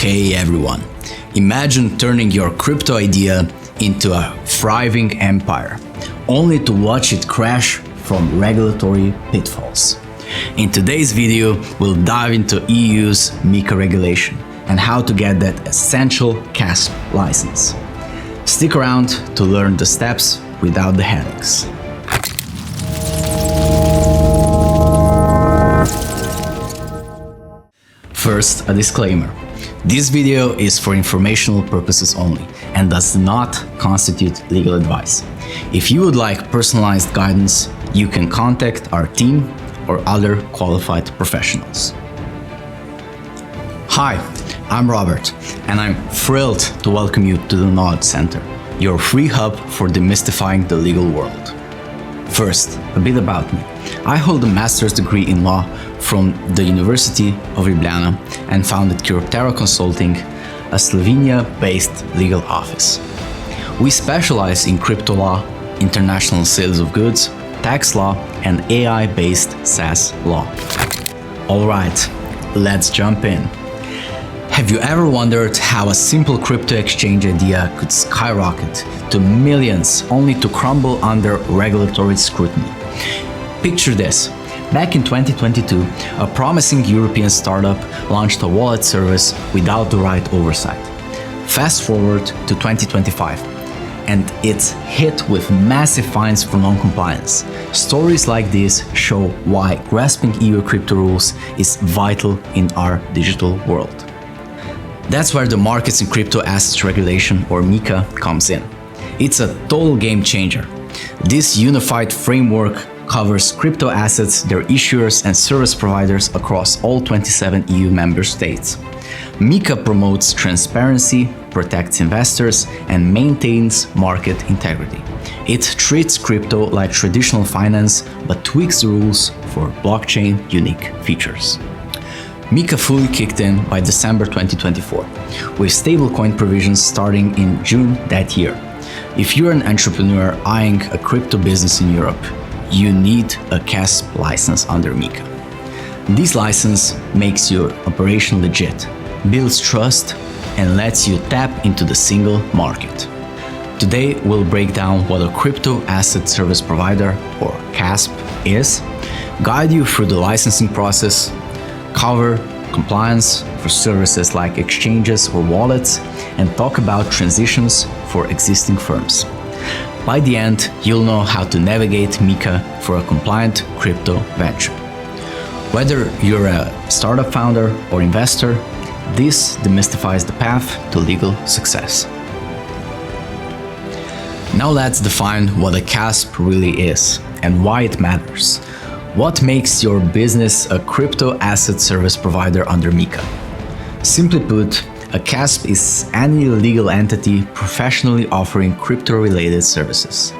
Hey everyone, imagine turning your crypto idea into a thriving empire, only to watch it crash from regulatory pitfalls. In today's video, we'll dive into EU's MiCA regulation and how to get that essential CASP license. Stick around to learn the steps without the headaches. First, a disclaimer. This video is for informational purposes only and does not constitute legal advice. If you would like personalized guidance, you can contact our team or other qualified professionals. Hi, I'm Robert, and I'm thrilled to welcome you to the Knowledge Center, your free hub for demystifying the legal world. First, a bit about me. I hold a master's degree in law from the University of Ljubljana and founded Kyroptera Consulting, a Slovenia-based legal office. We specialize in crypto law, international sales of goods, tax law, and AI-based SaaS law. All right, let's jump in. Have you ever wondered how a simple crypto exchange idea could skyrocket to millions only to crumble under regulatory scrutiny? Picture this. Back in 2022, a promising European startup launched a wallet service without the right oversight. Fast forward to 2025, and it's hit with massive fines for non-compliance. Stories like this show why grasping EU crypto rules is vital in our digital world. That's where the Markets in Crypto Assets Regulation, or MiCA, comes in. It's a total game changer. This unified framework covers crypto assets, their issuers and service providers across all 27 EU member states. MiCA promotes transparency, protects investors, and maintains market integrity. It treats crypto like traditional finance, but tweaks the rules for blockchain unique features. MiCA fully kicked in by December 2024, with stablecoin provisions starting in June that year. If you're an entrepreneur eyeing a crypto business in Europe, you need a CASP license under MiCA. This license makes your operation legit, builds trust, and lets you tap into the single market. Today, we'll break down what a crypto asset service provider, or CASP, is, guide you through the licensing process, cover compliance for services like exchanges or wallets, and talk about transitions for existing firms. By the end, you'll know how to navigate MiCA for a compliant crypto venture. Whether you're a startup founder or investor, this demystifies the path to legal success. Now let's define what a CASP really is and why it matters. What makes your business a crypto asset service provider under MiCA? Simply put, a CASP is any legal entity professionally offering crypto-related services.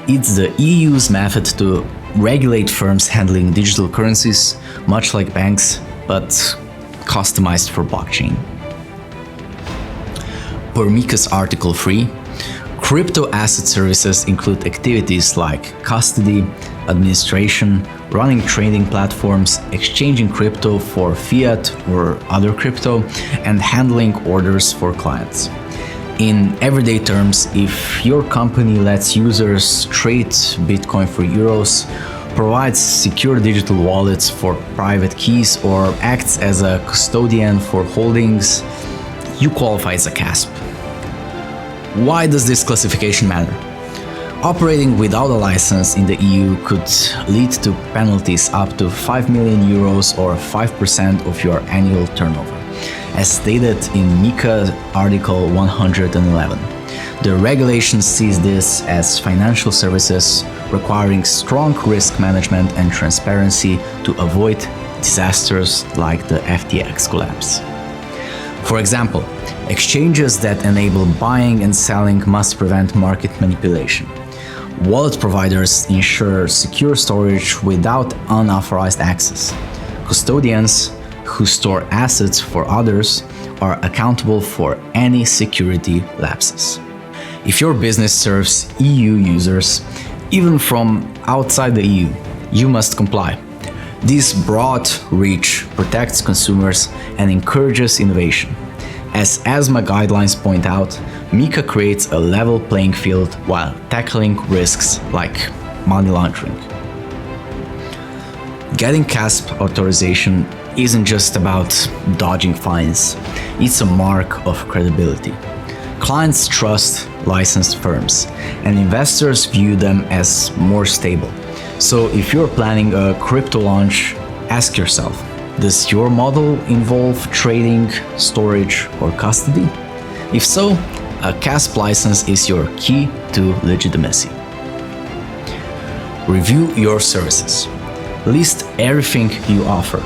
It's the EU's method to regulate firms handling digital currencies, much like banks, but customized for blockchain. Per MiCA's Article 3, crypto asset services include activities like custody, administration, running trading platforms, exchanging crypto for fiat or other crypto, and handling orders for clients. In everyday terms, if your company lets users trade Bitcoin for euros, provides secure digital wallets for private keys, or acts as a custodian for holdings, you qualify as a CASP. Why does this classification matter? Operating without a license in the EU could lead to penalties up to 5 million euros or 5% of your annual turnover, as stated in MiCA Article 111. The regulation sees this as financial services requiring strong risk management and transparency to avoid disasters like the FTX collapse. For example, exchanges that enable buying and selling must prevent market manipulation. Wallet providers ensure secure storage without unauthorized access. Custodians, who store assets for others, are accountable for any security lapses. If your business serves EU users, even from outside the EU, you must comply. This broad reach protects consumers and encourages innovation. As ESMA guidelines point out, MiCA creates a level playing field while tackling risks like money laundering. Getting CASP authorization isn't just about dodging fines, it's a mark of credibility. Clients trust licensed firms, and investors view them as more stable. So if you're planning a crypto launch, ask yourself, does your model involve trading, storage, or custody? If so, a CASP license is your key to legitimacy. Review your services. List everything you offer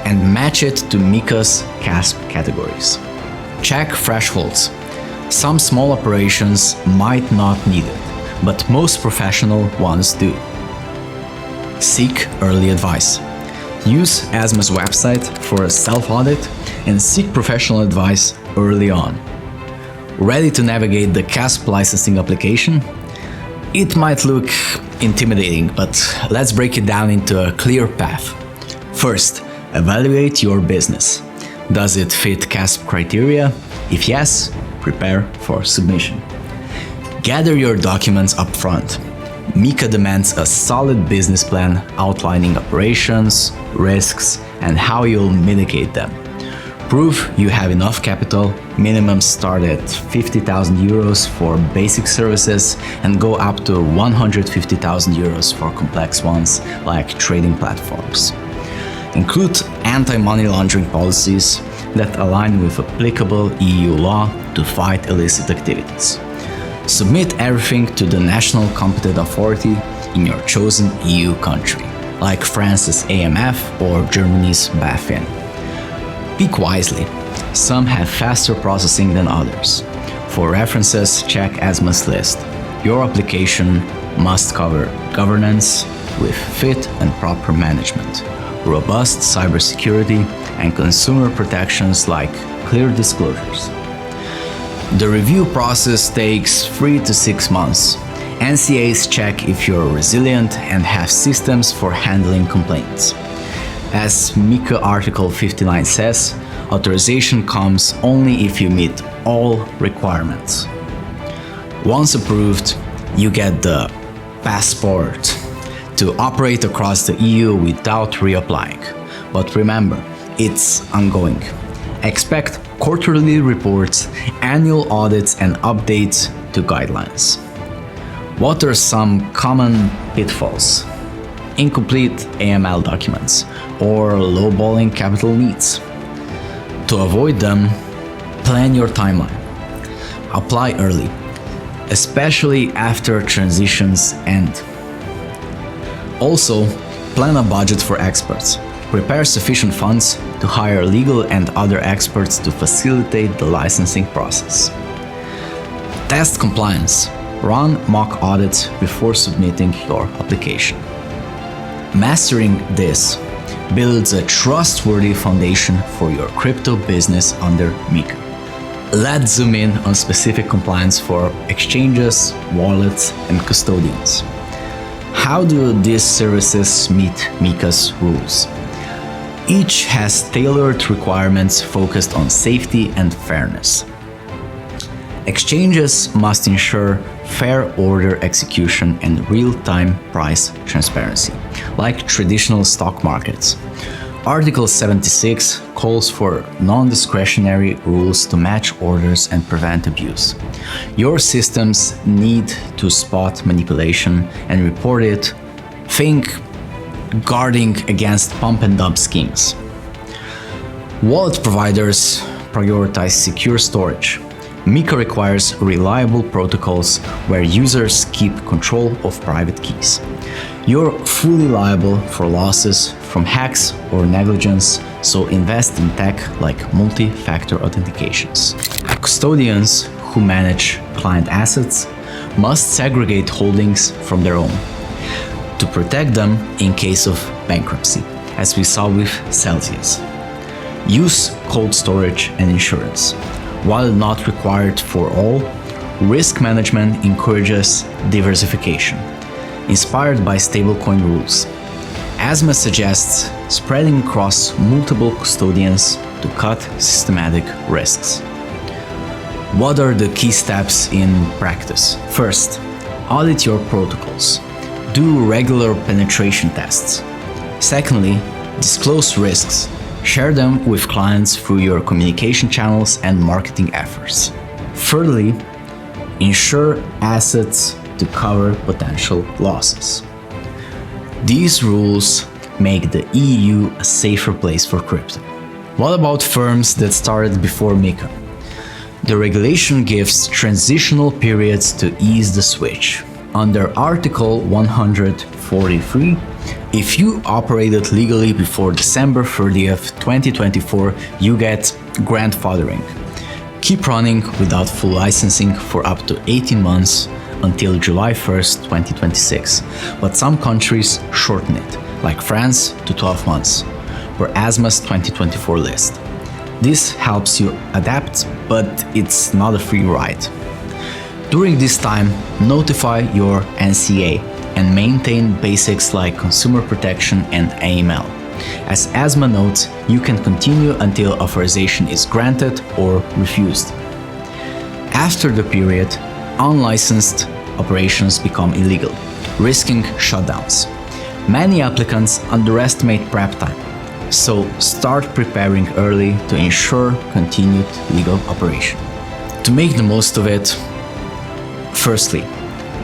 and match it to MiCA's CASP categories. Check thresholds. Some small operations might not need it, but most professional ones do. Seek early advice. Use ESMA's website for a self-audit and seek professional advice early on. Ready to navigate the CASP licensing application? It might look intimidating, but let's break it down into a clear path. First, evaluate your business. Does it fit CASP criteria? If yes, prepare for submission. Gather your documents up front. MiCA demands a solid business plan outlining operations, risks, and how you'll mitigate them. Prove you have enough capital. Minimum start at 50,000 euros for basic services and go up to 150,000 euros for complex ones like trading platforms. Include anti-money laundering policies that align with applicable EU law to fight illicit activities. Submit everything to the national competent authority in your chosen EU country, like France's AMF or Germany's BaFin. Pick wisely. Some have faster processing than others. For references, check ESMA's list. Your application must cover governance with fit and proper management, robust cybersecurity, and consumer protections like clear disclosures. The review process takes 3 to 6 months. NCAs check if you're resilient and have systems for handling complaints. As MiCA Article 59 says, authorization comes only if you meet all requirements. Once approved, you get the passport to operate across the EU without reapplying. But remember, it's ongoing. Expect quarterly reports, annual audits, and updates to guidelines. What are some common pitfalls? Incomplete AML documents or lowballing capital needs. To avoid them, plan your timeline. Apply early, especially after transitions end. Also, plan a budget for experts. Prepare sufficient funds to hire legal and other experts to facilitate the licensing process. Test compliance. Run mock audits before submitting your application. Mastering this builds a trustworthy foundation for your crypto business under MiCA. Let's zoom in on specific compliance for exchanges, wallets, and custodians. How do these services meet MiCA's rules? Each has tailored requirements focused on safety and fairness. Exchanges must ensure fair order execution and real-time price transparency, like traditional stock markets. Article 76 calls for non-discretionary rules to match orders and prevent abuse. Your systems need to spot manipulation and report it. Think guarding against pump and dump schemes. Wallet providers prioritize secure storage. MiCA requires reliable protocols where users keep control of private keys. You're fully liable for losses from hacks or negligence, so invest in tech like multi-factor authentications. Custodians who manage client assets must segregate holdings from their own to protect them in case of bankruptcy, as we saw with Celsius. Use cold storage and insurance. While not required for all, risk management encourages diversification, inspired by stablecoin rules. ESMA suggests spreading across multiple custodians to cut systematic risks. What are the key steps in practice? First, audit your protocols. Do regular penetration tests. Secondly, disclose risks. Share them with clients through your communication channels and marketing efforts. Thirdly, insure assets to cover potential losses. These rules make the EU a safer place for crypto. What about firms that started before MiCA? The regulation gives transitional periods to ease the switch. Under Article 143, if you operated legally before December 30th, 2024, you get grandfathering. Keep running without full licensing for up to 18 months until July 1st, 2026, but some countries shorten it, like France to 12 months, per ESMA's 2024 list. This helps you adapt, but it's not a free ride. During this time, notify your NCA and maintain basics like consumer protection and AML. As ESMA notes, you can continue until authorization is granted or refused. After the period, unlicensed operations become illegal, risking shutdowns. Many applicants underestimate prep time, so start preparing early to ensure continued legal operation. To make the most of it, firstly,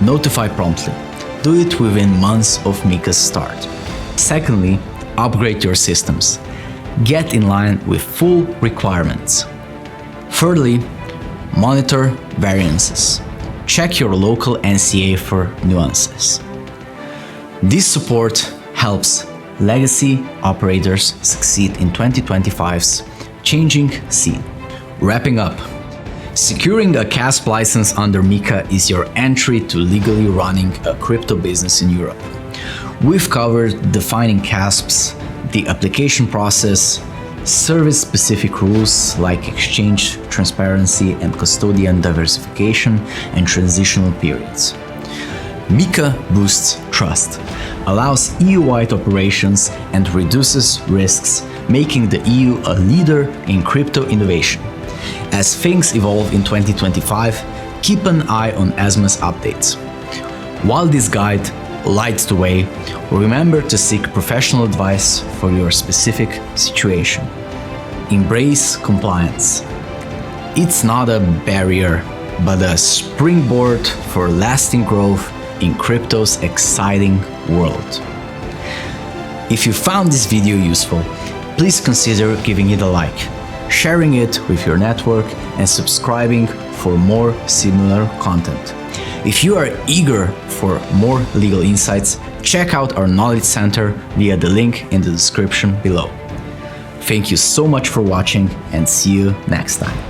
notify promptly. Do it within months of MiCA's start. Secondly, upgrade your systems. Get in line with full requirements. Thirdly, monitor variances. Check your local NCA for nuances. This support helps legacy operators succeed in 2025's changing scene. Wrapping up, securing a CASP license under MiCA is your entry to legally running a crypto business in Europe. We've covered defining CASPs, the application process, service-specific rules like exchange transparency and custodian diversification, and transitional periods. MiCA boosts trust, allows EU-wide operations, and reduces risks, making the EU a leader in crypto innovation. As things evolve in 2025, keep an eye on ESMA's updates. While this guide lights the way, remember to seek professional advice for your specific situation. Embrace compliance. It's not a barrier, but a springboard for lasting growth in crypto's exciting world. If you found this video useful, please consider giving it a like, sharing it with your network, and subscribing for more similar content. If you are eager for more legal insights, check out our Knowledge Center via the link in the description below. Thank you so much for watching, and see you next time.